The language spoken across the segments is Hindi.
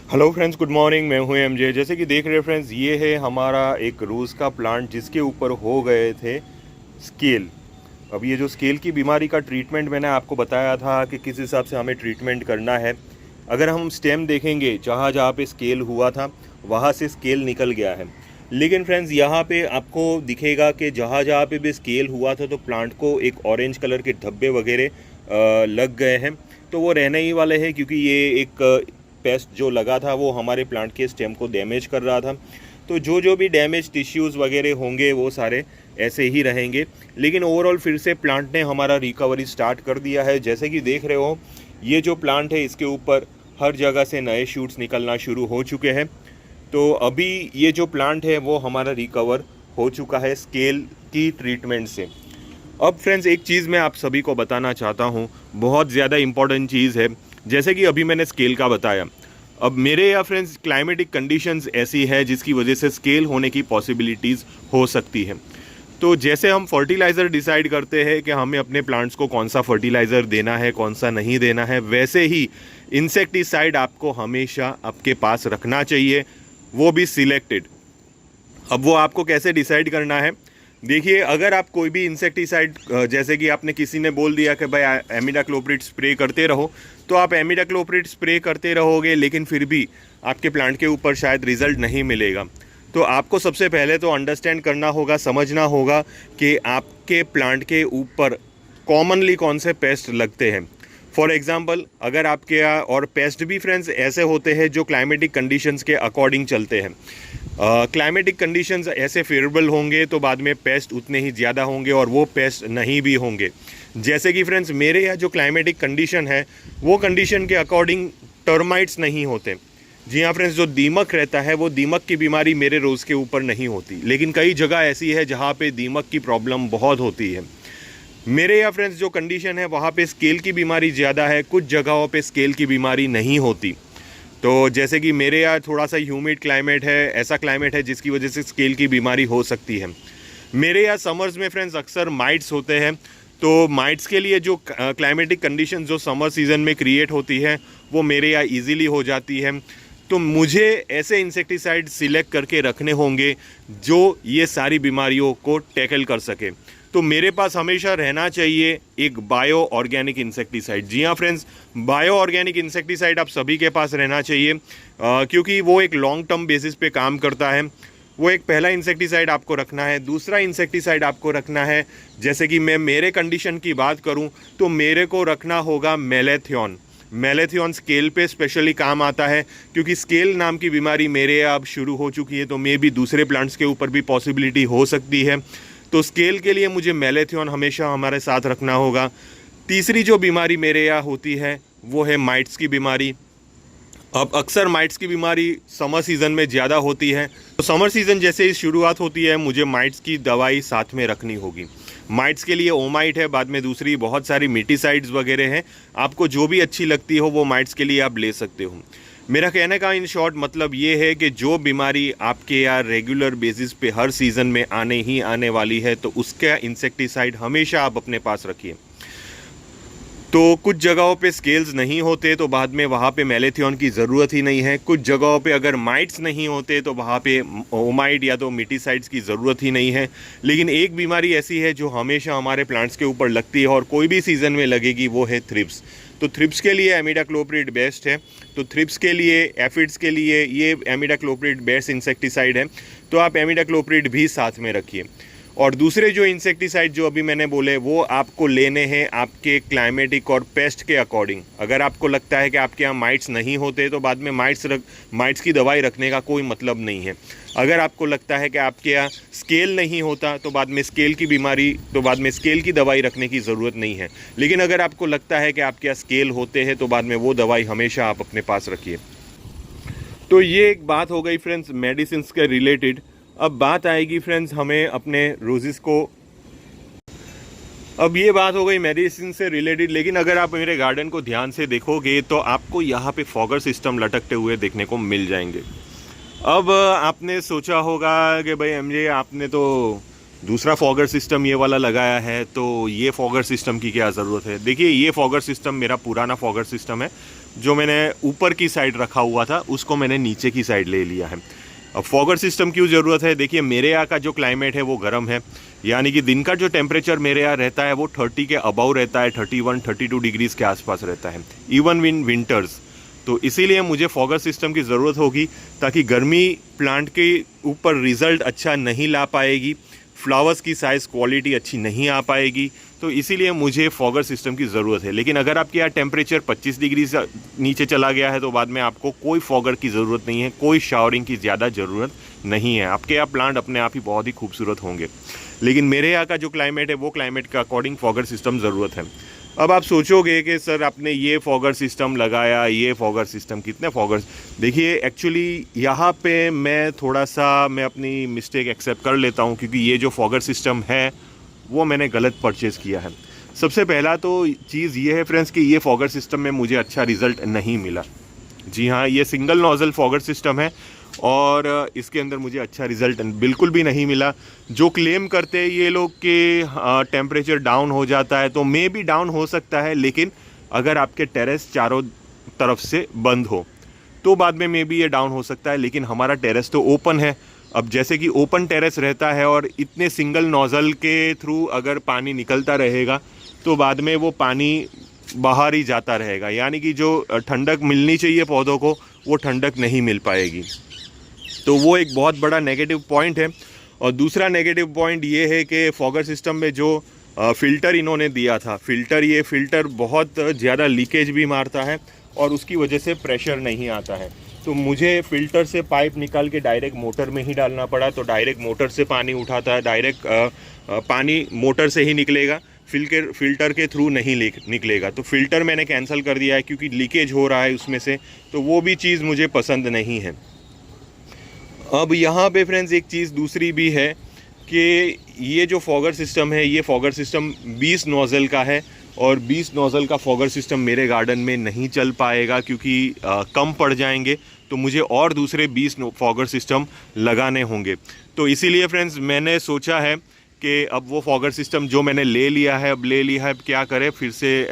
Hello friends, good morning. मैं हूं एमजे। जैसे कि देख रहे हैं फ्रेंड्स, ये है हमारा एक रोज़ का प्लांट जिसके ऊपर हो गए थे स्केल। अब ये जो स्केल की बीमारी का ट्रीटमेंट मैंने आपको बताया था कि किस हिसाब से हमें ट्रीटमेंट करना है। अगर हम स्टेम देखेंगे, जहाँ जहाँ पे स्केल हुआ था वहाँ से स्केल निकल गया है। लेकिन फ्रेंड्स, यहाँ पे आपको दिखेगा कि जहाँ जहाँ पे भी स्केल हुआ था तो प्लांट को एक ऑरेंज कलर के धब्बे वगैरह लग गए हैं। तो वो रहने ही वाले हैं, क्योंकि ये एक पेस्ट जो लगा था वो हमारे प्लांट के स्टेम को डैमेज कर रहा था। तो जो भी डैमेज टिश्यूज़ वगैरह होंगे वो सारे ऐसे ही रहेंगे। लेकिन ओवरऑल फिर से प्लांट ने हमारा रिकवरी स्टार्ट कर दिया है। जैसे कि देख रहे हो, ये जो प्लांट है इसके ऊपर हर जगह से नए शूट्स निकलना शुरू हो चुके हैं। तो अभी ये जो प्लांट है वो हमारा रिकवर हो चुका है स्केल की ट्रीटमेंट से। अब फ्रेंड्स, एक चीज़ मैं आप सभी को बताना चाहता हूँ, बहुत ज़्यादा इम्पॉर्टेंट चीज़ है। जैसे कि अभी मैंने स्केल का बताया, अब मेरे या फ्रेंड्स क्लाइमेटिक कंडीशंस ऐसी है जिसकी वजह से स्केल होने की पॉसिबिलिटीज़ हो सकती है। तो जैसे हम फर्टिलाइज़र डिसाइड करते हैं कि हमें अपने प्लांट्स को कौन सा फर्टिलाइज़र देना है, कौन सा नहीं देना है, वैसे ही इंसेक्टिसाइड आपको हमेशा आपके पास रखना चाहिए, वो भी सिलेक्टेड। अब वो आपको कैसे डिसाइड करना है, देखिए, अगर आप कोई भी इंसेक्टिसाइड, जैसे कि आपने किसी ने बोल दिया कि भाई एमिडाक्लोप्रिड स्प्रे करते रहो, तो आप एमिडाक्लोप्रिड स्प्रे करते रहोगे, लेकिन फिर भी आपके प्लांट के ऊपर शायद रिजल्ट नहीं मिलेगा। तो आपको सबसे पहले तो अंडरस्टैंड करना होगा, समझना होगा कि आपके प्लांट के ऊपर कॉमनली कौन से पेस्ट लगते हैं। फॉर एग्जाम्पल, अगर आपके यहाँ, और पेस्ट भी फ्रेंड्स ऐसे होते हैं जो क्लाइमेटिक कंडीशंस के अकॉर्डिंग चलते हैं। क्लाइमेटिक कंडीशंस ऐसे फेवरेबल होंगे तो बाद में पेस्ट उतने ही ज़्यादा होंगे, और वो पेस्ट नहीं भी होंगे। जैसे कि फ्रेंड्स, मेरे यहाँ जो क्लाइमेटिक कंडीशन है वो कंडीशन के अकॉर्डिंग टर्माइट्स नहीं होते। जी हाँ फ्रेंड्स, जो दीमक रहता है वो दीमक की बीमारी मेरे रोज़ के ऊपर नहीं होती, लेकिन कई जगह ऐसी है जहाँ पे दीमक की प्रॉब्लम बहुत होती है। मेरे यहाँ फ्रेंड्स जो कंडीशन है वहाँ पे स्केल की बीमारी ज़्यादा है, कुछ जगहों पे स्केल की बीमारी नहीं होती। तो जैसे कि मेरे यहाँ थोड़ा सा ह्यूमिड क्लाइमेट है, ऐसा क्लाइमेट है जिसकी वजह से स्केल की बीमारी हो सकती है। मेरे यहाँ समर्स में फ्रेंड्स अक्सर माइट्स होते हैं। तो माइट्स के लिए जो क्लाइमेटिक कंडीशन जो समर सीज़न में क्रिएट होती है वो मेरे यहाँ ईजिली हो जाती है। तो मुझे ऐसे इंसेक्टिसाइड सिलेक्ट करके रखने होंगे जो ये सारी बीमारियों को टैकल कर सके। तो मेरे पास हमेशा रहना चाहिए एक बायो ऑर्गेनिक इंसेक्टिसाइड। जी हाँ फ्रेंड्स, बायो ऑर्गेनिक इंसेक्टिसाइड आप सभी के पास रहना चाहिए, क्योंकि वो एक लॉन्ग टर्म बेसिस पे काम करता है। वो एक पहला इंसेक्टिसाइड आपको रखना है। दूसरा इंसेक्टिसाइड आपको रखना है, जैसे कि मैं मेरे कंडीशन की बात करूं तो मेरे को रखना होगा मेलेथियन। मेलेथियन स्केल पे स्पेशली काम आता है, क्योंकि स्केल नाम की बीमारी मेरे अब शुरू हो चुकी है, तो मे भी दूसरे प्लांट्स के ऊपर भी पॉसिबिलिटी हो सकती है। तो स्केल के लिए मुझे मेलेथियन हमेशा हमारे साथ रखना होगा। तीसरी जो बीमारी मेरे यहाँ होती है वो है माइट्स की बीमारी। अब अक्सर माइट्स की बीमारी समर सीज़न में ज़्यादा होती है, तो समर सीज़न जैसे ही शुरुआत होती है मुझे माइट्स की दवाई साथ में रखनी होगी। माइट्स के लिए ओमाइट है, बाद में दूसरी बहुत सारी मिटीसाइड्स वगैरह हैं। आपको जो भी अच्छी लगती हो वो माइट्स के लिए आप ले सकते हो। मेरा कहने का इन शॉर्ट मतलब ये है कि जो बीमारी आपके यहाँ रेगुलर बेसिस पे हर सीज़न में आने वाली है, तो उसका इंसेक्टिसाइड हमेशा आप अपने पास रखिए। तो कुछ जगहों पे स्केल्स नहीं होते तो बाद में वहाँ पे मेलेथियन की ज़रूरत ही नहीं है। कुछ जगहों पे अगर माइट्स नहीं होते तो वहाँ पे ओमाइट या तो मिटीसाइड्स की ज़रूरत ही नहीं है। लेकिन एक बीमारी ऐसी है जो हमेशा हमारे प्लांट्स के ऊपर लगती है और कोई भी सीज़न में लगेगी, वो है थ्रिप्स। तो थ्रिप्स के लिए एमिडाक्लोप्रिड बेस्ट है। तो थ्रिप्स के लिए, एफिड्स के लिए ये एमिडाक्लोप्रिड बेस्ट इंसेक्टिसाइड है। तो आप एमिडाक्लोप्रिड भी साथ में रखिए। और दूसरे जो इंसेक्टिसाइड जो अभी मैंने बोले वो आपको लेने हैं आपके क्लाइमेटिक और पेस्ट के अकॉर्डिंग। अगर आपको लगता है कि आपके यहाँ माइट्स नहीं होते तो बाद में माइट्स की दवाई रखने का कोई मतलब नहीं है। अगर आपको लगता है कि आपके यहाँ स्केल नहीं होता तो बाद में स्केल की दवाई रखने की ज़रूरत नहीं है। लेकिन अगर आपको लगता है कि आपके यहाँ स्केल होते हैं तो बाद में वो दवाई हमेशा आप अपने पास रखिए। तो ये एक बात हो गई फ्रेंड्स मेडिसिन के रिलेटेड। अब बात आएगी फ्रेंड्स हमें अपने रोजेस को, अब ये बात हो गई मेडिसिन से रिलेटेड। लेकिन अगर आप मेरे गार्डन को ध्यान से देखोगे तो आपको यहाँ पे फॉगर सिस्टम लटकते हुए देखने को मिल जाएंगे। अब आपने सोचा होगा कि भाई एमजे आपने तो दूसरा फॉगर सिस्टम ये वाला लगाया है, तो ये फॉगर सिस्टम की क्या ज़रूरत है। देखिए, ये फॉगर सिस्टम मेरा पुराना फॉगर सिस्टम है। जो मैंने ऊपर की साइड रखा हुआ था उसको मैंने नीचे की साइड ले लिया है। अब फॉगर सिस्टम क्यों ज़रूरत है? देखिए मेरे यहाँ का जो क्लाइमेट है वो गर्म है, यानी कि दिन का जो टेम्परेचर मेरे यहाँ रहता है वो 30 के अबव रहता है, 31-32 डिग्रीज़ के आसपास रहता है, इवन इन विंटर्स। तो इसीलिए मुझे फॉगर सिस्टम की ज़रूरत होगी, ताकि गर्मी प्लांट के ऊपर रिज़ल्ट अच्छा नहीं ला पाएगी, फ्लावर्स की साइज़ क्वालिटी अच्छी नहीं आ पाएगी। तो इसीलिए मुझे फॉगर सिस्टम की ज़रूरत है। लेकिन अगर आपके यहाँ टेम्परेचर 25 डिग्री से नीचे चला गया है तो बाद में आपको कोई फॉगर की ज़रूरत नहीं है, कोई शावरिंग की ज़्यादा ज़रूरत नहीं है। आपके यहाँ प्लांट अपने आप ही बहुत ही खूबसूरत होंगे। लेकिन मेरे यहाँ का जो क्लाइमेट है वो क्लाइमेट के अकॉर्डिंग फॉगर सिस्टम ज़रूरत है। अब आप सोचोगे कि सर आपने ये फॉगर सिस्टम लगाया, ये फॉगर सिस्टम कितने फॉगर्स? देखिए एक्चुअली यहाँ पे मैं अपनी मिस्टेक एक्सेप्ट कर लेता हूँ, क्योंकि ये जो फॉगर सिस्टम है वो मैंने गलत परचेज़ किया है। सबसे पहला तो चीज़ ये है फ्रेंड्स कि ये फॉगर सिस्टम में मुझे अच्छा रिज़ल्ट नहीं मिला। जी हाँ, ये सिंगल नोज़ल फॉगर सिस्टम है और इसके अंदर मुझे अच्छा रिज़ल्ट बिल्कुल भी नहीं मिला। जो क्लेम करते हैं ये लोग कि टेम्परेचर डाउन हो जाता है, तो मे भी डाउन हो सकता है, लेकिन अगर आपके टेरेस चारों तरफ से बंद हो तो बाद में मे भी ये डाउन हो सकता है। लेकिन हमारा टेरेस तो ओपन है। अब जैसे कि ओपन टेरेस रहता है और इतने सिंगल नोज़ल के थ्रू अगर पानी निकलता रहेगा तो बाद में वो पानी बाहर ही जाता रहेगा, यानी कि जो ठंडक मिलनी चाहिए पौधों को वो ठंडक नहीं मिल पाएगी। तो वो एक बहुत बड़ा नेगेटिव पॉइंट है। और दूसरा नेगेटिव पॉइंट ये है कि फॉगर सिस्टम में जो फ़िल्टर इन्होंने दिया था, ये फ़िल्टर बहुत ज़्यादा लीकेज भी मारता है और उसकी वजह से प्रेशर नहीं आता है। तो मुझे फ़िल्टर से पाइप निकाल के डायरेक्ट मोटर में ही डालना पड़ा। तो डायरेक्ट मोटर से पानी उठाता है, डायरेक्ट पानी मोटर से ही निकलेगा, फ़िल्टर के थ्रू नहीं निकलेगा। तो फ़िल्टर मैंने कैंसिल कर दिया है क्योंकि लीकेज हो रहा है उसमें से, तो वो भी चीज़ मुझे पसंद नहीं है। अब यहाँ पे फ्रेंड्स एक चीज़ दूसरी भी है कि ये जो फॉगर सिस्टम है, ये फॉगर सिस्टम 20 नोज़ल का है और 20 नोज़ल का फॉगर सिस्टम मेरे गार्डन में नहीं चल पाएगा, क्योंकि कम पड़ जाएंगे। तो मुझे और दूसरे 20 फॉगर सिस्टम लगाने होंगे। तो इसीलिए फ्रेंड्स मैंने सोचा है कि अब वो फॉगर सिस्टम जो मैंने ले लिया है, अब क्या करें, फिर से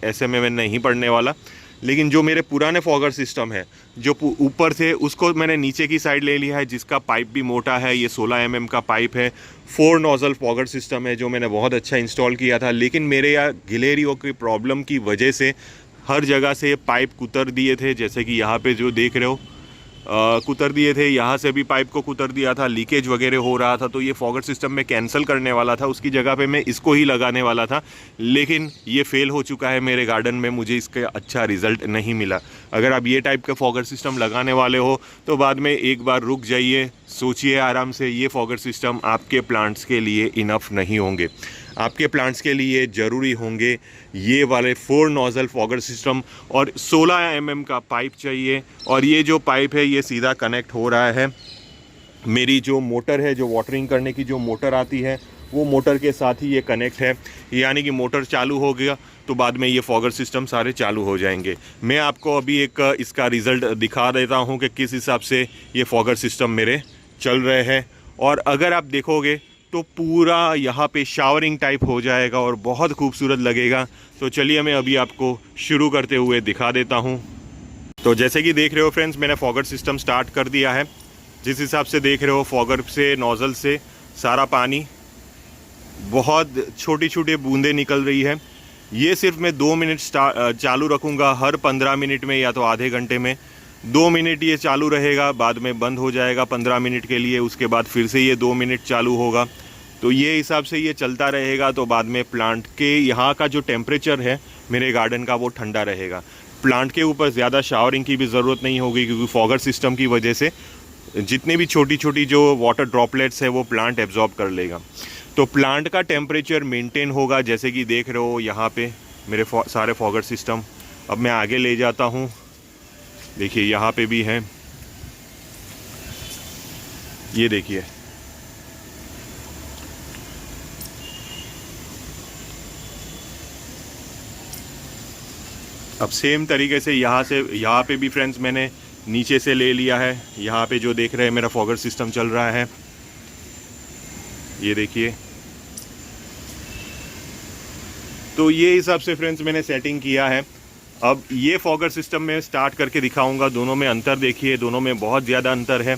ऐसे में मैं नहीं पड़ने वाला। लेकिन जो मेरे पुराने फॉगर सिस्टम है जो ऊपर थे, उसको मैंने नीचे की साइड ले लिया है, जिसका पाइप भी मोटा है। ये 16 mm का पाइप है, 4 नोज़ल फॉगर सिस्टम है, जो मैंने बहुत अच्छा इंस्टॉल किया था। लेकिन मेरे यहाँ गिलेरियो की प्रॉब्लम की वजह से हर जगह से पाइप कुतर दिए थे, जैसे कि यहाँ पे जो देख रहे हो कुतर दिए थे, यहाँ से भी पाइप को कुतर दिया था, लीकेज वगैरह हो रहा था। तो ये फॉगर सिस्टम में कैंसिल करने वाला था, उसकी जगह पे मैं इसको ही लगाने वाला था, लेकिन ये फेल हो चुका है मेरे गार्डन में, मुझे इसका अच्छा रिज़ल्ट नहीं मिला। अगर आप ये टाइप का फॉगर सिस्टम लगाने वाले हो तो बाद में एक बार रुक जाइए, सोचिए आराम से। ये फॉगर सिस्टम आपके प्लांट्स के लिए इनफ नहीं होंगे। आपके प्लांट्स के लिए ज़रूरी होंगे ये वाले 4 नोज़ल फॉगर सिस्टम और 16 mm का पाइप चाहिए। और ये जो पाइप है ये सीधा कनेक्ट हो रहा है मेरी जो मोटर है, जो वाटरिंग करने की जो मोटर आती है, वो मोटर के साथ ही ये कनेक्ट है। यानी कि मोटर चालू हो गया तो बाद में ये फॉगर सिस्टम सारे चालू हो जाएंगे। मैं आपको अभी एक इसका रिज़ल्ट दिखा देता हूँ कि किस हिसाब से ये फॉगर सिस्टम मेरे चल रहे हैं। और अगर आप देखोगे तो पूरा यहाँ पे शावरिंग टाइप हो जाएगा और बहुत खूबसूरत लगेगा। तो चलिए मैं अभी आपको शुरू करते हुए दिखा देता हूँ। तो जैसे कि देख रहे हो फ्रेंड्स, मैंने फॉगर सिस्टम स्टार्ट कर दिया है। जिस हिसाब से देख रहे हो, फॉगर से नोज़ल से सारा पानी बहुत छोटी छोटी बूंदें निकल रही है। ये सिर्फ मैं 2 मिनट चालू रखूँगा, हर 15 मिनट में या तो आधे घंटे में 2 मिनट ये चालू रहेगा, बाद में बंद हो जाएगा 15 मिनट के लिए। उसके बाद फिर से ये 2 मिनट चालू होगा। तो ये हिसाब से ये चलता रहेगा। तो बाद में प्लांट के यहाँ का जो टेम्परेचर है मेरे गार्डन का वो ठंडा रहेगा। प्लांट के ऊपर ज़्यादा शावरिंग की भी ज़रूरत नहीं होगी, क्योंकि फॉगर सिस्टम की वजह से जितनी भी छोटी छोटी जो वाटर ड्रॉपलेट्स है वो प्लांट एब्जॉर्ब कर लेगा। तो प्लांट का टेम्परेचर मेंटेन होगा। जैसे कि देख रहे हो यहाँ पे मेरे सारे फॉगर सिस्टम। अब मैं आगे ले जाता हूँ, देखिए यहाँ पे भी है, ये देखिए। अब सेम तरीके से यहाँ पे भी फ्रेंड्स मैंने नीचे से ले लिया है। यहाँ पे जो देख रहे हैं मेरा फॉगर सिस्टम चल रहा है, ये देखिए। तो ये हिसाब से फ्रेंड्स मैंने सेटिंग किया है। अब ये फॉगर सिस्टम में स्टार्ट करके दिखाऊंगा, दोनों में अंतर देखिए, दोनों में बहुत ज़्यादा अंतर है।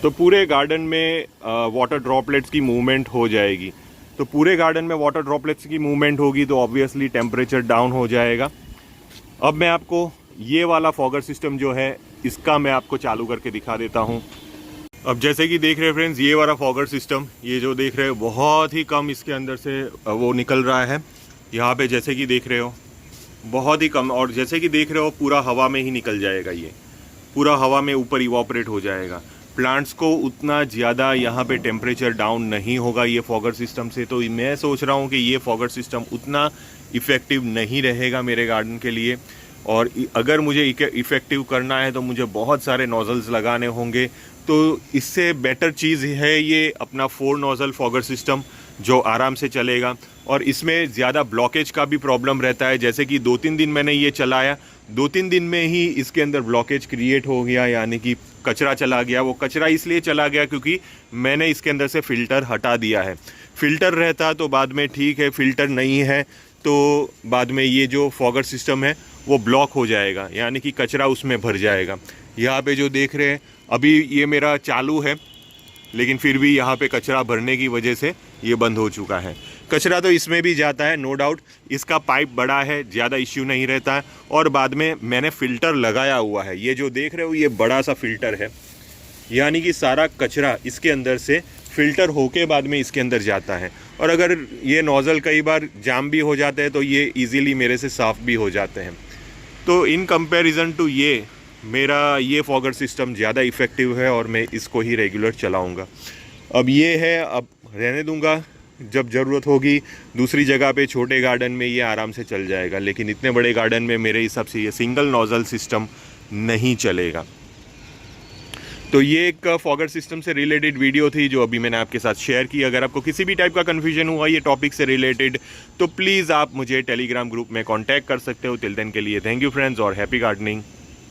तो पूरे गार्डन में वाटर ड्रॉपलेट्स की मूवमेंट हो जाएगी। तो पूरे गार्डन में वाटर ड्रॉपलेट्स की मूवमेंट होगी तो ऑब्वियसली टेम्परेचर डाउन हो जाएगा। अब मैं आपको ये वाला फॉगर सिस्टम जो है इसका मैं आपको चालू करके दिखा देता हूँ। अब जैसे कि देख रहे हैं फ्रेंड्स, ये वाला फॉगर सिस्टम, ये जो देख रहे हो बहुत ही कम इसके अंदर से वो निकल रहा है। यहाँ पे जैसे कि देख रहे हो बहुत ही कम, और जैसे कि देख रहे हो पूरा हवा में ही निकल जाएगा, ये पूरा हवा में ऊपर इवॉपरेट हो जाएगा। प्लांट्स को उतना ज़्यादा यहाँ पे टेम्परेचर डाउन नहीं होगा ये फॉगर सिस्टम से। तो मैं सोच रहा हूँ कि ये फॉगर सिस्टम उतना इफ़ेक्टिव नहीं रहेगा मेरे गार्डन के लिए, और अगर मुझे इफ़ेक्टिव करना है तो मुझे बहुत सारे नोज़ल्स लगाने होंगे। तो इससे बेटर चीज़ है ये अपना 4 नोज़ल फॉगर सिस्टम जो आराम से चलेगा, और इसमें ज़्यादा ब्लॉकेज का भी प्रॉब्लम रहता है। जैसे कि 2-3 दिन मैंने ये चलाया, 2-3 दिन में ही इसके अंदर ब्लॉकेज क्रिएट हो गया, यानी कि कचरा चला गया। वो कचरा इसलिए चला गया क्योंकि मैंने इसके अंदर से फ़िल्टर हटा दिया है। फ़िल्टर रहता तो बाद में ठीक है, फ़िल्टर नहीं है तो बाद में ये जो फॉगर सिस्टम है वो ब्लॉक हो जाएगा, यानी कि कचरा उसमें भर जाएगा। यहाँ पे जो देख रहे हैं अभी ये मेरा चालू है, लेकिन फिर भी यहाँ पे कचरा भरने की वजह से ये बंद हो चुका है। कचरा तो इसमें भी जाता है नो डाउट, इसका पाइप बड़ा है, ज़्यादा इश्यू नहीं रहता है। और बाद में मैंने फ़िल्टर लगाया हुआ है, ये जो देख रहे हो ये बड़ा सा फ़िल्टर है, यानी कि सारा कचरा इसके अंदर से फ़िल्टर होके बाद में इसके अंदर जाता है। और अगर ये नोज़ल कई बार जाम भी हो जाते हैं तो ये ईज़िली मेरे से साफ़ भी हो जाते हैं। तो इन कंपैरिजन टू ये मेरा ये फॉगर सिस्टम ज़्यादा इफ़ेक्टिव है और मैं इसको ही रेगुलर चलाऊँगा। अब ये है, अब रहने दूँगा, जब ज़रूरत होगी दूसरी जगह पे छोटे गार्डन में ये आराम से चल जाएगा, लेकिन इतने बड़े गार्डन में मेरे हिसाब से ये सिंगल नोज़ल सिस्टम नहीं चलेगा। तो ये एक फॉगर सिस्टम से रिलेटेड वीडियो थी जो अभी मैंने आपके साथ शेयर की। अगर आपको किसी भी टाइप का कन्फ्यूजन हुआ ये टॉपिक से रिलेटेड तो प्लीज़ आप मुझे टेलीग्राम ग्रुप में कॉन्टैक्ट कर सकते हो। टिल देन के लिए थैंक यू फ्रेंड्स और हैप्पी गार्डनिंग।